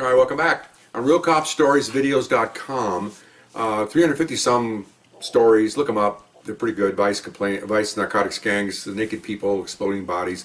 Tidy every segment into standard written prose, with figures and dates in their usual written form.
All right, welcome back. On RealCopStoriesVideos.com, 350 some stories. Look them up. They're pretty good. Vice, narcotics gangs, the naked people, exploding bodies.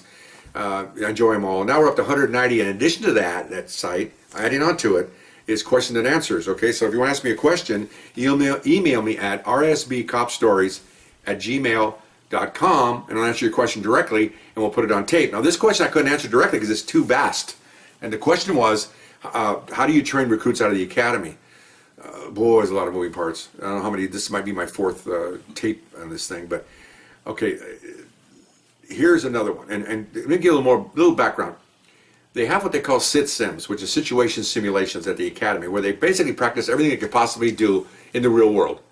I enjoy them all. Now we're up to 190. In addition to that site, adding on to it, is question and answers. Okay, so if you want to ask me a question, email me at rsbcopstories@gmail.com, and I'll answer your question directly, and we'll put it on tape. Now, this question I couldn't answer directly because it's too vast. And the question was, how do you train recruits out of the academy? Boy, there's a lot of moving parts. I don't know how many. This might be my fourth tape on this thing, but okay. Here's another one, and let me give a little background. They have what they call sit sims, which is situation simulations at the academy, where they basically practice everything they could possibly do in the real world.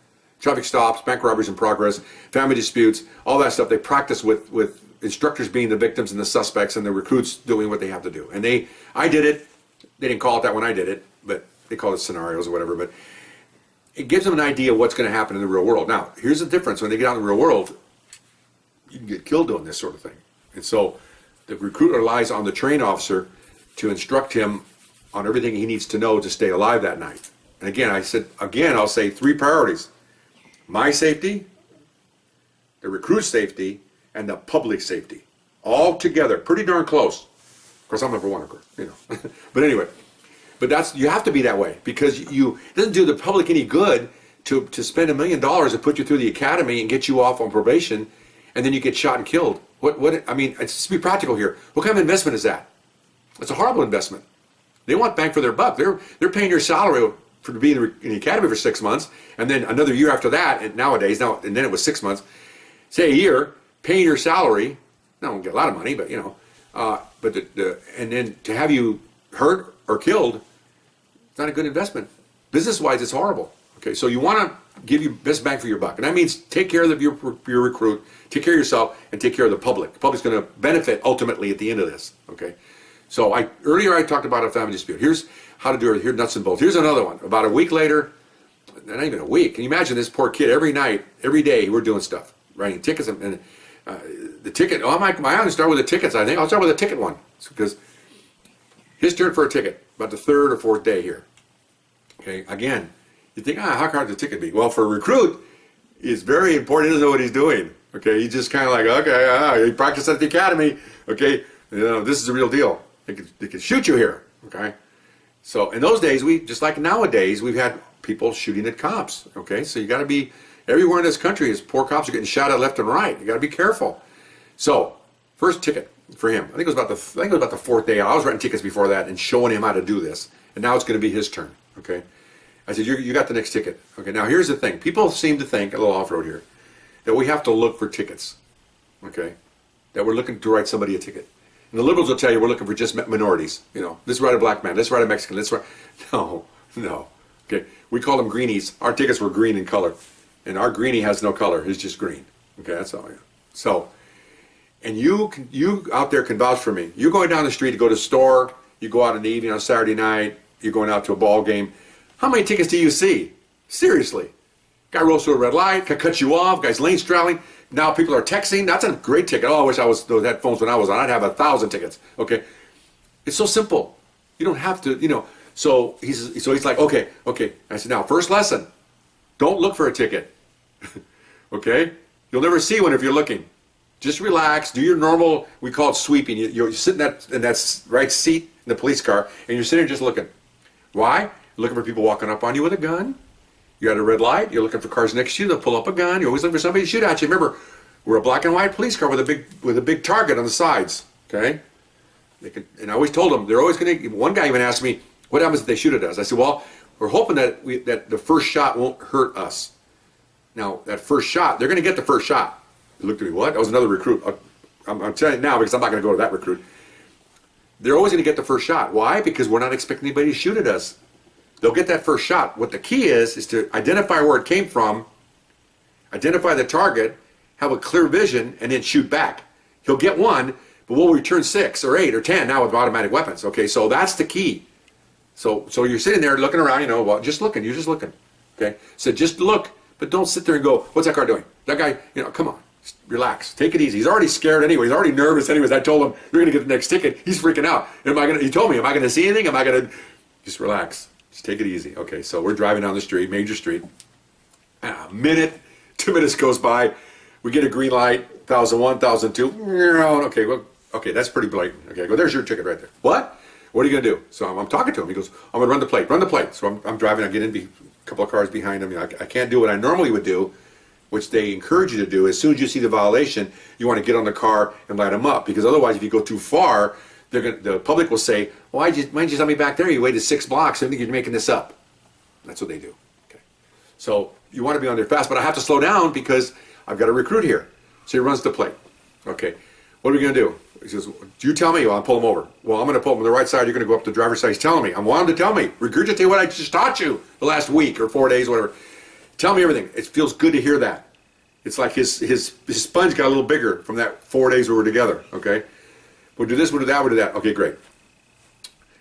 Traffic stops, bank robberies in progress, family disputes, all that stuff. They practice with instructors being the victims and the suspects, and the recruits doing what they have to do. And I did it. They didn't call it that when I did it, but they call it scenarios or whatever. But it gives them an idea of what's going to happen in the real world. Now, here's the difference. When they get out in the real world, you can get killed doing this sort of thing. And so the recruiter relies on the trained officer to instruct him on everything he needs to know to stay alive that night. And again, I'll say three priorities: my safety, the recruit's safety, and the public safety. All together, pretty darn close. Of course, I'm number one, of course, But anyway, you have to be that way, because it doesn't do the public any good to spend $1 million to put you through the academy and get you off on probation, and then you get shot and killed. I mean, let's be practical here. What kind of investment is that? It's a horrible investment. They want bang for their buck. They're paying your salary to be in the academy for 6 months, and then another year after that, and then it was 6 months, say a year, paying your salary. Now, I won't get a lot of money, but and then to have you hurt or killed, it's not a good investment. Business-wise, it's horrible. Okay, so you want to give you best bang for your buck, and that means take care of your recruit, take care of yourself, and take care of the public. The public's going to benefit ultimately at the end of this. Okay, so earlier I talked about a family dispute. Here's how to do it. Here's nuts and bolts. Here's another one. About a week later, not even a week. Can you imagine this poor kid? Every night, every day, we're doing stuff, writing tickets, and the ticket. Oh, I only start with the tickets. I think I'll start with a ticket one, because his turn for a ticket. About the third or fourth day here. Okay, again. You think, how hard the ticket be? Well, for a recruit, it's very important. He doesn't know what he's doing. Okay, he's just kind of like, okay, he practiced at the academy. Okay, this is the real deal. They could shoot you here. Okay, so in those days, just like nowadays, we've had people shooting at cops. Okay, so you got to be everywhere in this country. Is poor cops are getting shot at left and right. You got to be careful. So first ticket for him. I think it was about the fourth day. I was writing tickets before that and showing him how to do this, and now it's going to be his turn. Okay. I said, you got the next ticket. Okay, now here's the thing. People seem to think, a little off-road here, that we have to look for tickets, okay? That we're looking to write somebody a ticket. And the liberals will tell you we're looking for just minorities. Let's write a black man, let's write a Mexican, let's write... No. Okay, we call them greenies. Our tickets were green in color. And our greenie has no color, he's just green. Okay, that's all. So, and you out there can vouch for me. You're going down the street to go to the store, you go out in the evening on Saturday night, you're going out to a ball game. How many tickets do you see? Seriously. Guy rolls through a red light, cut you off, guy's lane straddling. Now people are texting. That's a great ticket. Oh, I wish I had phones when I was on. I'd have 1,000 tickets. Okay. It's so simple. You don't have to, So he's like, okay. I said, now, first lesson, don't look for a ticket. Okay? You'll never see one if you're looking. Just relax, do your normal, we call it sweeping. You're sitting in that right seat in the police car, and you're sitting there just looking. Why? You're looking for people walking up on you with a gun. You're at a red light. You're looking for cars next to you. They'll pull up a gun. You're always looking for somebody to shoot at you. Remember, we're a black and white police car with a big target on the sides. Okay. And I always told them they're always going to. One guy even asked me, "What happens if they shoot at us?" I said, "Well, we're hoping that the first shot won't hurt us." Now that first shot, they're going to get the first shot. He looked at me. What? That was another recruit. I'm telling you now because I'm not going to go to that recruit. They're always going to get the first shot. Why? Because we're not expecting anybody to shoot at us. They'll get that first shot. What the key is to identify where it came from, identify the target, have a clear vision, and then shoot back. He'll get one, but we'll return 6 or 8 or 10 now with automatic weapons. Okay, so that's the key. So you're sitting there looking around, just looking. You're just looking. Okay, so just look, but don't sit there and go, "What's that car doing? That guy, come on, just relax, take it easy." He's already scared anyway. He's already nervous anyways. I told him you're going to get the next ticket. He's freaking out. He told me, am I going to see anything? Am I going to? Just relax. Just take it easy. Okay, so we're driving down the street, major street. A minute, 2 minutes goes by. We get a green light, 1001, 1002. Okay, well, okay, that's pretty blatant. Okay, I go, there's your ticket right there. What? What are you going to do? So I'm talking to him. He goes, I'm going to run the plate. Run the plate. So I'm driving. I get in a couple of cars behind him. I can't do what I normally would do, which they encourage you to do. As soon as you see the violation, you want to get on the car and light them up. Because otherwise, if you go too far, the public will say, why didn't you tell me back there? You waited 6 blocks. I think you're making this up. That's what they do. Okay. So you want to be on there fast, but I have to slow down because I've got a recruit here. So he runs the plate. Okay. What are we going to do? He says, you tell me. Well, I'll pull him over. Well, I'm going to pull him on the right side. You're going to go up the driver's side. He's telling me. I want him to tell me. Regurgitate what I just taught you the last week or 4 days, whatever. Tell me everything. It feels good to hear that. It's like his sponge got a little bigger from that 4 days we were together. Okay. We'll do this, we'll do that, we'll do that. Okay, great.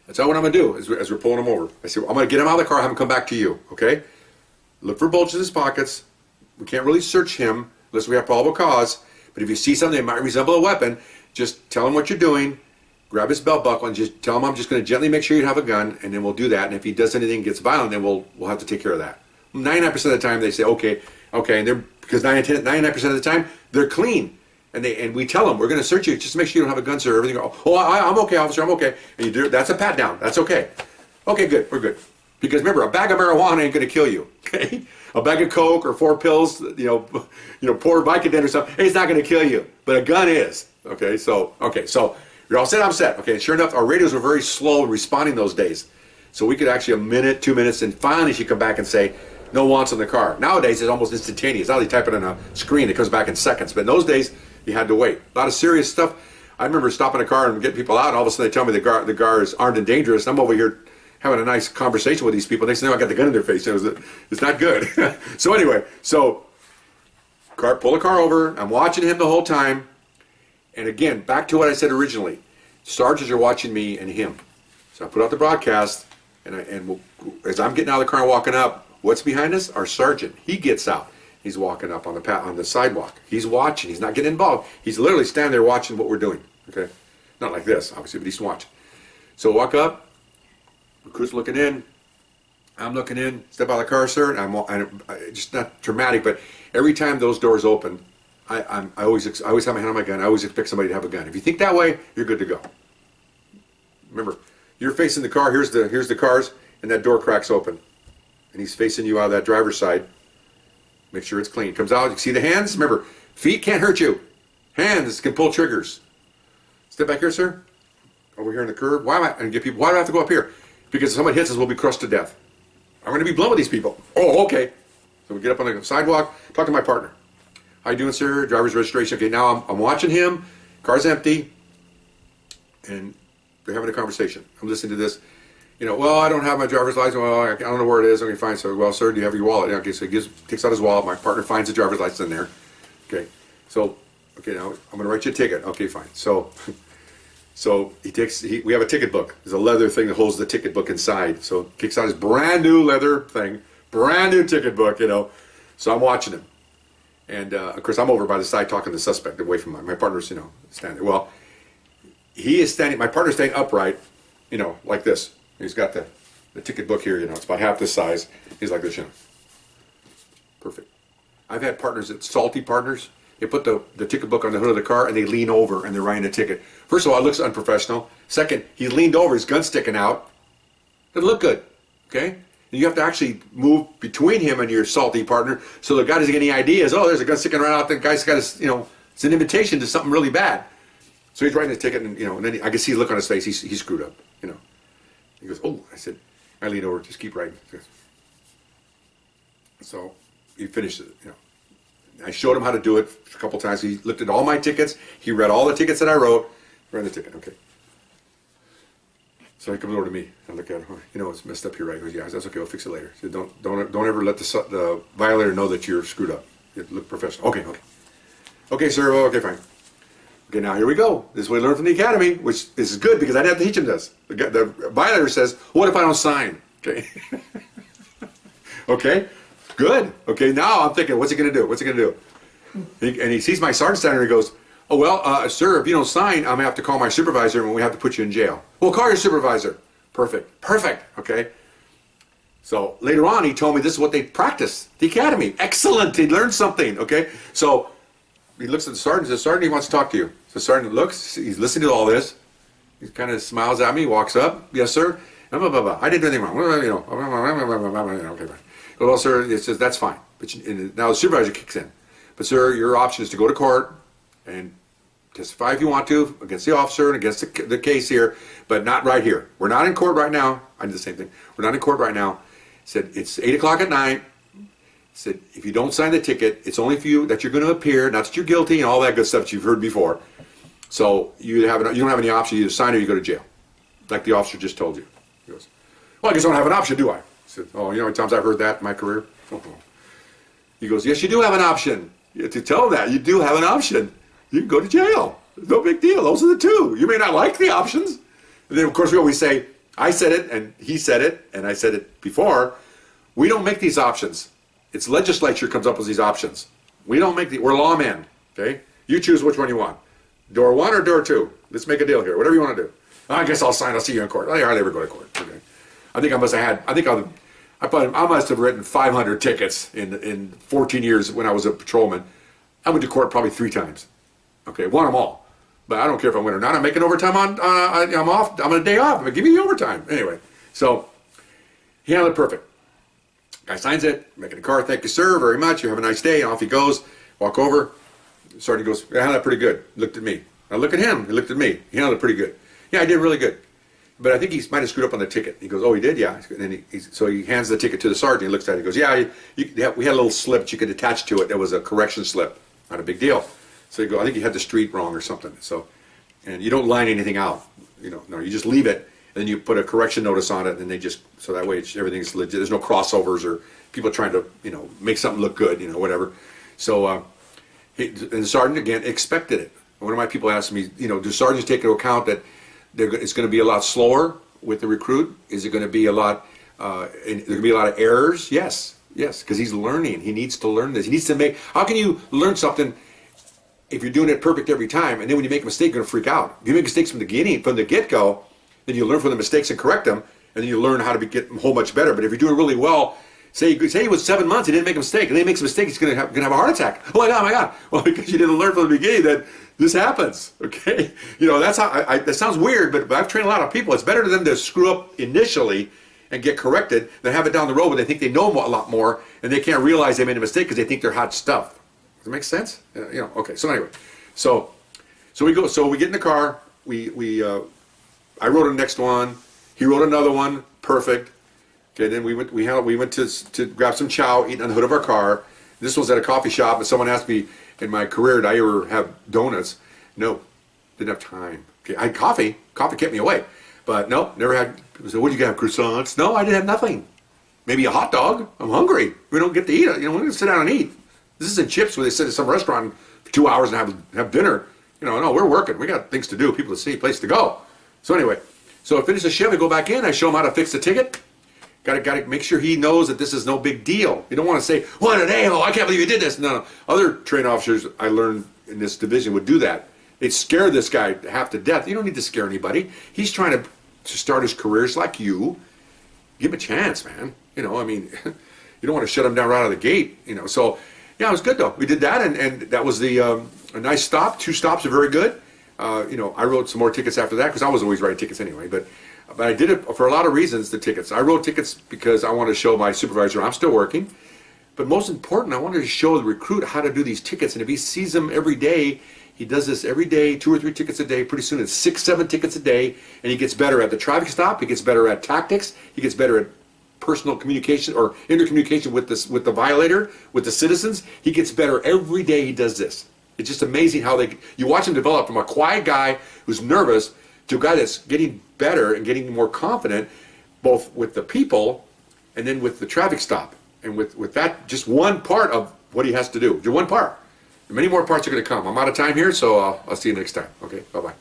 That's all what I'm going to do as we're pulling him over. I say, well, I'm going to get him out of the car, have him come back to you. Okay. Look for bulges in his pockets. We can't really search him unless we have probable cause. But if you see something that might resemble a weapon, just tell him what you're doing, grab his belt buckle, and just tell him I'm just going to gently make sure you have a gun, and then we'll do that. And if he does anything, gets violent, then we'll have to take care of that. 99% of the time they say, okay, and they're because 99% of the time they're clean, and we tell them we're going to search you just to make sure you don't have a gun, sir. Everything. Oh, I'm okay, officer, I'm okay. And you do that's a pat down. That's okay. Okay, good, we're good. Because remember, a bag of marijuana ain't going to kill you. Okay. A bag of coke or 4 pills, poor Vicodin or something, it's not going to kill you. But a gun is. Okay, so you're all set, I'm set. Okay, sure enough, our radios were very slow in responding those days. So we could actually a minute, 2 minutes, and finally she'd come back and say, no wants in the car. Nowadays, it's almost instantaneous. Now they type it on a screen, it comes back in seconds. But in those days, you had to wait. A lot of serious stuff. I remember stopping a car and getting people out, and all of a sudden they tell me the car is armed and dangerous. I'm over here having a nice conversation with these people. Next thing I know, I got the gun in their face. It's not good. So anyway, pull the car over. I'm watching him the whole time. And again, back to what I said originally. Sergeants are watching me and him. So I put out the broadcast, as I'm getting out of the car and walking up, what's behind us? Our sergeant. He gets out. He's walking up on the sidewalk. He's watching. He's not getting involved. He's literally standing there watching what we're doing. Okay, not like this, obviously, but he's watching. So walk up. Recruit's looking in. I'm looking in. Step out of the car, sir. And I'm just not dramatic, but every time those doors open, I always have my hand on my gun. I always expect somebody to have a gun. If you think that way, you're good to go. Remember, you're facing the car. Here's the cars, and that door cracks open, and he's facing you out of that driver's side. Make sure it's clean. Comes out. You see the hands. Remember, feet can't hurt you. Hands can pull triggers. Step back here, sir. Over here in the curb. Why do I have to go up here? Because if somebody hits us, we'll be crushed to death. I'm going to be blunt with these people. Oh, okay. So we get up on the sidewalk, talk to my partner. How you doing, sir? Driver's registration. Okay, now I'm watching him. Car's empty. And they're having a conversation. I'm listening to this. Well, I don't have my driver's license. Well, I don't know where it is. Okay, fine. So, well, sir, do you have your wallet? Okay, so he takes out his wallet. My partner finds the driver's license in there. Okay, so, now I'm going to write you a ticket. Okay, fine. So we have a ticket book. There's a leather thing that holds the ticket book inside. So he kicks out his brand new leather thing, brand new ticket book, So I'm watching him. And, of course, I'm over by the side talking to the suspect away from my partner's, standing. Well, he is standing, my partner's standing upright, like this. He's got the ticket book here, it's about half this size. He's like this, Perfect. I've had partners, salty partners. They put the ticket book on the hood of the car and they lean over and they're writing a ticket. First of all, it looks unprofessional. Second, he leaned over, his gun's sticking out. Doesn't look good, okay? And you have to actually move between him and your salty partner so the guy doesn't get any ideas. Oh, there's a gun sticking right out. The guy's got his, it's an invitation to something really bad. So he's writing his ticket and, and then I can see the look on his face. He's screwed up, He goes, oh, I lean over, just keep writing. So he finished it, I showed him how to do it a couple times. He looked at all my tickets. He read all the tickets that I wrote. Ran the ticket. Okay. So he comes over to me. I look at him. It's messed up here, right? He goes, yeah, that's okay. We'll fix it later. He said, don't ever let the violator know that you're screwed up. You look professional. Okay. Okay, sir. Well, okay, fine. Okay, now here we go. This is what we learned from the academy, which is good because I didn't have to teach him this. The violator says, what if I don't sign? Okay. Okay. Good. Okay, now I'm thinking, what's he going to do? And he sees my sergeant standing there and he goes, oh, well, sir, if you don't sign, I'm going to have to call my supervisor and we have to put you in jail. Well, call your supervisor. Perfect. Perfect. Okay. So later on, he told me this is what they practice, the academy. Excellent. He learned something. Okay. So he looks at the sergeant and says, Sergeant, he wants to talk to you. So the sergeant looks, he's listening to all this. He kind of smiles at me, walks up. Yes, sir. Blah, blah, blah, blah. I didn't do anything wrong. You know, okay, fine. Well, sir, it says, that's fine. But now the supervisor kicks in. But, sir, your option is to go to court and testify if you want to against the officer and against the case here, but not right here. We're not in court right now. I did the same thing. We're not in court right now. He said, it's 8 o'clock at night. He said, if you don't sign the ticket, it's only for you that you're going to appear, not that you're guilty and all that good stuff that you've heard before. So you don't have any option. You either sign or you go to jail, like the officer just told you. He goes, well, I guess I don't have an option, do I? I said, oh, you know how many times I've heard that in my career? He goes, yes, you do have an option. You have to tell them that. You do have an option. You can go to jail. No big deal. Those are the two. You may not like the options. And then, of course, we always say, I said it, and he said it, and I said it before. We don't make these options. It's legislature comes up with these options. We don't make we're lawmen, okay? You choose which one you want. Door 1 or door 2? Let's make a deal here. Whatever you want to do. I guess I'll sign. I'll see you in court. I hardly ever go to court. Okay. I think I must have had. I must have written 500 tickets in 14 years when I was a patrolman. I went to court probably 3 times. Okay, won them all. But I don't care if I win or not. I'm making overtime I'm off. I'm on a day off. I'm gonna give you the overtime anyway. So he handled it perfect. Guy signs it. Making a car. Thank you, sir, very much. You have a nice day. And off he goes. Walk over. Sergeant goes, I handled it pretty good. Looked at me. I look at him. He looked at me. He handled it pretty good. Yeah, I did really good. But I think he might have screwed up on the ticket. He goes, oh, he did? Yeah. And then so he hands the ticket to the sergeant. He looks at it. He goes, yeah, we had a little slip that you could attach to it. That was a correction slip. Not a big deal. So you go, I think you had the street wrong or something. So, and you don't line anything out. No, you just leave it. And then you put a correction notice on it. And they just, so that way everything's legit. There's no crossovers or people trying to, make something look good, whatever. So, and the sergeant, again, expected it. One of my people asked me, do sergeants take into account that it's going to be a lot slower with the recruit? Is it going to be a lot, there's going to be a lot of errors? Yes, because he's learning. He needs to learn this. He needs to how can you learn something if you're doing it perfect every time, and then when you make a mistake, you're going to freak out? If you make mistakes from the get-go, then you learn from the mistakes and correct them, and then you learn how to get a whole much better. But if you're doing really well, say he was 7 months, he didn't make a mistake, and then he makes a mistake, he's going to have a heart attack. Oh my God. Well, because you didn't learn from the beginning that this happens, okay? That's how, that sounds weird, but I've trained a lot of people. It's better to them to screw up initially and get corrected than have it down the road when they think they know a lot more, and they can't realize they made a mistake because they think they're hot stuff. Does it make sense? Okay, so anyway. So we get in the car, I wrote the next one, he wrote another one, perfect. Okay, then we went to grab some chow, eating on the hood of our car. This was at a coffee shop, and someone asked me in my career, did I ever have donuts? No, didn't have time. Okay, I had coffee. Coffee kept me awake. But no, never had. People said, what did you have, croissants? No, I didn't have nothing. Maybe a hot dog. I'm hungry. We don't get to eat. We're going to sit down and eat. This isn't chips where they sit at some restaurant for 2 hours and have dinner. No, we're working. We got things to do, people to see, place to go. So anyway, I finish the shift, I go back in, I show him how to fix the ticket. Got to make sure he knows that this is no big deal. You don't want to say, what an a-hole, I can't believe you did this. No. Other trained officers I learned in this division would do that. They'd scare this guy half to death. You don't need to scare anybody. He's trying to start his career just like you. Give him a chance, man. You don't want to shut him down right out of the gate. So, yeah, it was good though. We did that, and that was a nice stop. 2 stops are very good. I wrote some more tickets after that because I was always writing tickets anyway, but I did it for a lot of reasons, the tickets. I wrote tickets because I wanted to show my supervisor I'm still working. But most important, I wanted to show the recruit how to do these tickets. And if he sees them every day, he does this every day, 2 or 3 tickets a day. Pretty soon it's 6, 7 tickets a day. And he gets better at the traffic stop. He gets better at tactics. He gets better at personal communication or intercommunication with the violator, with the citizens. He gets better every day he does this. It's just amazing how you watch him develop from a quiet guy who's nervous to a guy that's getting better and getting more confident, both with the people and then with the traffic stop. And with that, just one part of what he has to do. Just one part. Many more parts are going to come. I'm out of time here, so I'll see you next time. Okay, bye-bye.